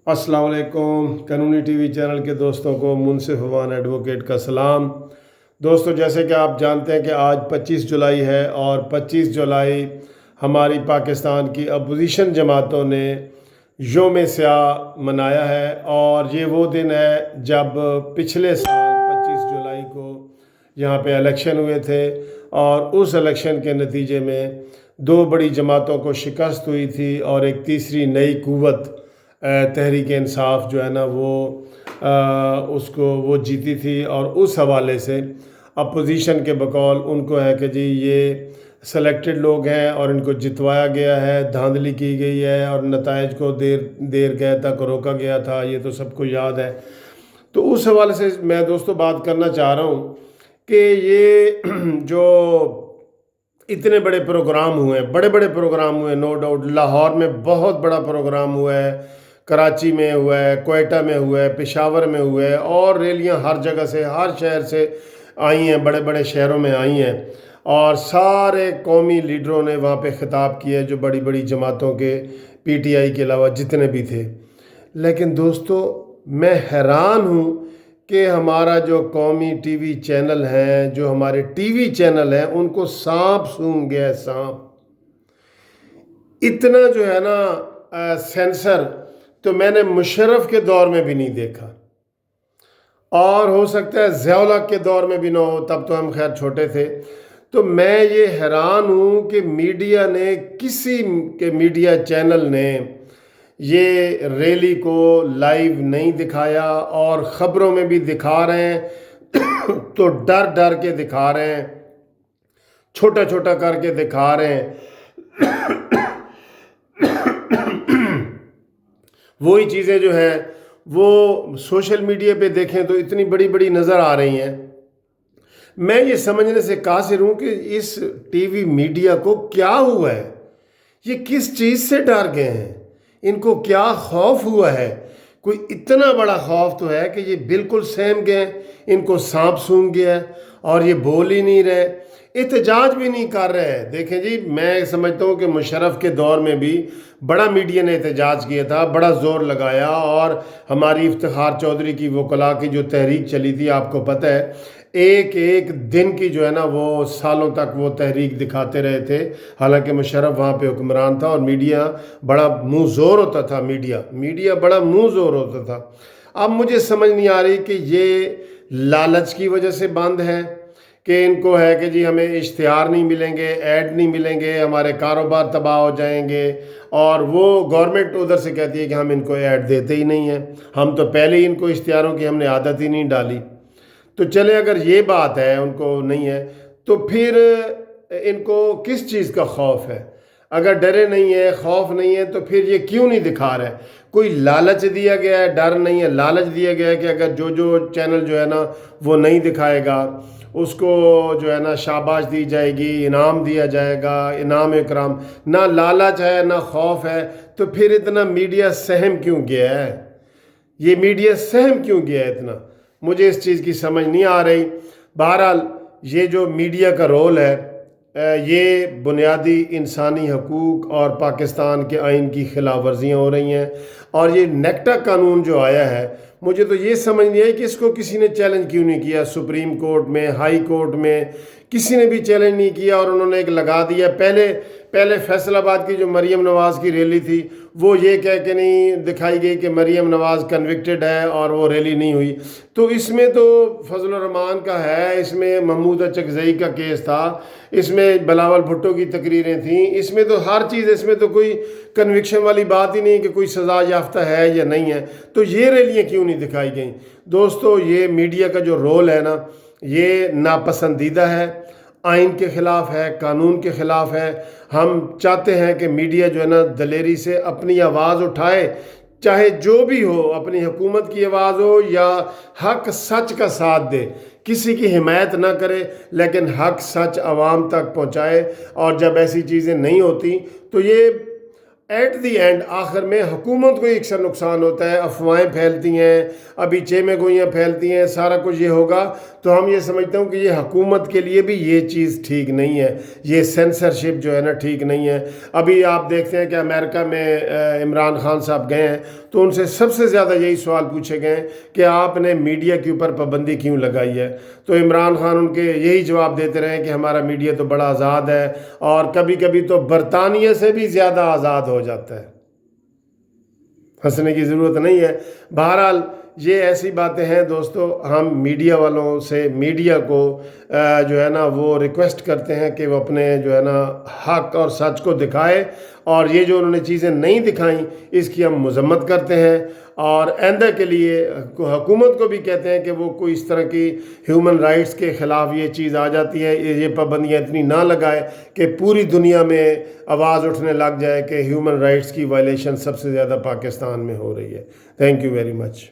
अस्सलाम वालेकुम। कानूनी टीवी चैनल के दोस्तों को मुनसिफ अवान एडवोकेट का सलाम। दोस्तों, जैसे कि आप जानते हैं कि आज 25 जुलाई है और 25 जुलाई हमारी पाकिस्तान की अपोजिशन जमातों ने योम स्याह मनाया है। और ये वो दिन है जब पिछले साल 25 जुलाई को यहाँ पे इलेक्शन हुए थे और उस इलेक्शन के नतीजे में दो बड़ी जमातों को शिकस्त हुई थी और एक तीसरी नई कुव्वत तहरीक इंसाफ जो है ना वो जीती थी। और उस हवाले से अपोजिशन के बकौल उनको है कि जी ये सेलेक्टेड लोग हैं और इनको जितवाया गया है, धांधली की गई है और नताइज को देर गए तक रोका गया था, ये तो सबको याद है। तो उस हवाले से मैं दोस्तों बात करना चाह रहा हूँ कि ये जो इतने बड़े प्रोग्राम हुए, बड़े बड़े प्रोग्राम हुए, नो डाउट लाहौर में बहुत बड़ा प्रोग्राम हुआ है, कराची में हुआ है, कोयटा में हुआ है, पेशावर में हुआ है और रैलियां हर जगह से, हर शहर से आई हैं, बड़े बड़े शहरों में आई हैं और सारे कौमी लीडरों ने वहाँ पे ख़िताब किया, जो बड़ी बड़ी जमातों के पीटीआई के अलावा जितने भी थे। लेकिन दोस्तों, मैं हैरान हूँ कि हमारा जो कौमी टीवी चैनल है, जो हमारे टीवी चैनल हैं, उनको सांप सूंघ गया। सांप इतना जो है ना सेंसर तो मैंने मुशर्रफ के दौर में भी नहीं देखा और हो सकता है ज़िया-उल-हक के दौर में भी ना हो, तब तो हम खैर छोटे थे। तो मैं ये हैरान हूँ कि मीडिया ने, किसी के मीडिया चैनल ने ये रैली को लाइव नहीं दिखाया और ख़बरों में भी दिखा रहे हैं तो डर डर के दिखा रहे हैं, छोटा छोटा करके दिखा रहे हैं। वही चीज़ें जो हैं वो सोशल मीडिया पे देखें तो इतनी बड़ी बड़ी नज़र आ रही हैं। मैं ये समझने से कासिर हूँ कि इस टीवी मीडिया को क्या हुआ है, ये किस चीज़ से डर गए हैं, इनको क्या खौफ हुआ है। कोई इतना बड़ा खौफ तो है कि ये बिल्कुल सहम गए, इनको सांप सूंघ गया है और ये बोल ही नहीं रहे, एहतजाज भी नहीं कर रहे। देखें जी, मैं समझता हूँ कि मुशर्रफ के दौर में भी बड़ा मीडिया ने एहतजाज किया था, बड़ा ज़ोर लगाया और हमारी इफ्तिखार चौधरी की वकला की जो तहरीक चली थी, आपको पता है, एक एक दिन की जो है ना वो सालों तक वो तहरीक दिखाते रहे थे। हालांकि मुशर्रफ वहाँ पे हुक्मरान था और मीडिया बड़ा मुँह ज़ोर होता था, मीडिया बड़ा मुँह ज़ोर होता था। अब मुझे समझ नहीं आ रही कि ये लालच की वजह से बंद है कि इनको है कि जी हमें इश्तिहार नहीं मिलेंगे, ऐड नहीं मिलेंगे, हमारे कारोबार तबाह हो जाएंगे और वो गवर्नमेंट उधर से कहती है कि हम इनको ऐड देते ही नहीं हैं, हम तो पहले ही इनको इश्तिहारों की हमने आदत ही नहीं डाली। तो चले, अगर ये बात है उनको नहीं है तो फिर इनको किस चीज़ का खौफ है? अगर डरे नहीं है, खौफ नहीं है, तो फिर ये क्यों नहीं दिखा रहे? कोई लालच दिया गया है? डर नहीं है, लालच दिया गया है कि अगर जो चैनल जो है ना वो नहीं दिखाएगा उसको जो है ना शाबाश दी जाएगी, इनाम दिया जाएगा, इनाम इकराम। ना लालच है ना खौफ है, तो फिर इतना मीडिया सहम क्यों गया है? ये मीडिया सहम क्यों गया है इतना? मुझे इस चीज़ की समझ नहीं आ रही। बहरहाल, ये जो मीडिया का रोल है, ये बुनियादी इंसानी हकूक़ और पाकिस्तान के आइन की खिलाफ वर्जियाँ हो रही हैं। और ये नेक्टा कानून जो आया है, मुझे तो ये समझ नहीं आई कि इसको किसी ने चैलेंज क्यों नहीं किया। सुप्रीम कोर्ट में, हाई कोर्ट में किसी ने भी चैलेंज नहीं किया और उन्होंने एक लगा दिया। पहले फैसलाबाद की जो मरीम नवाज़ की रैली थी वो ये कह के नहीं दिखाई गई कि मरीम नवाज़ कन्विक्टेड है और वो रैली नहीं हुई। तो इसमें तो फजल रहमान का है, इसमें महमूद अचकज़ई का केस था, इसमें बिलावल भुट्टो की तकरीरें थीं, इसमें तो हर चीज़, इसमें तो कोई कन्विक्शन वाली बात ही नहीं कि कोई सज़ा याफ्ता है या नहीं है। तो ये रैलियाँ क्यों नहीं दिखाई गई? दोस्तों, ये मीडिया का जो रोल है ना, ये नापसंदीदा है, आइन के ख़िलाफ़ है, कानून के ख़िलाफ़ है। हम चाहते हैं कि मीडिया जो है ना दलेरी से अपनी आवाज़ उठाए, चाहे जो भी हो, अपनी हुकूमत की आवाज़ हो या हक सच का साथ दे, किसी की हिमायत ना करे लेकिन हक सच आवाम तक पहुँचाए। और जब ऐसी चीज़ें नहीं होती तो ये एट दी एंड आखिर में हुकूमत को एक सा नुकसान होता है। अफवाहें फैलती हैं, अभी चेमे गोइयाँ फैलती हैं, सारा कुछ ये होगा। तो हम ये समझते हैं कि ये हुकूमत के लिए भी ये चीज़ ठीक नहीं है, ये सेंसरशिप जो है ना ठीक नहीं है। अभी आप देखते हैं कि अमेरिका में इमरान खान साहब गए हैं तो उनसे सबसे ज़्यादा यही सवाल पूछे गए कि आपने मीडिया के ऊपर पाबंदी क्यों लगाई है। तो इमरान खान उनके यही जवाब देते रहे कि हमारा मीडिया तो बड़ा आज़ाद है और कभी कभी तो बरतानिया से भी ज़्यादा आज़ाद हो जाता है। हंसने की ज़रूरत नहीं है। बहरहाल ये ऐसी बातें हैं दोस्तों, हम मीडिया वालों से मीडिया को जो है ना वो रिक्वेस्ट करते हैं कि वो अपने जो है ना हक और सच को दिखाए, और ये जो उन्होंने चीज़ें नहीं दिखाई इसकी हम मजम्मत करते हैं। और आइंदा के लिए हुकूमत को भी कहते हैं कि वो कोई इस तरह की ह्यूमन राइट्स के ख़िलाफ़ ये चीज़ आ जाती है, ये पाबंदियाँ इतनी ना लगाए कि पूरी दुनिया में आवाज़ उठने लग जाए कि ह्यूमन राइट्स की वायलेशन सबसे ज़्यादा पाकिस्तान में हो रही है। Thank you very much.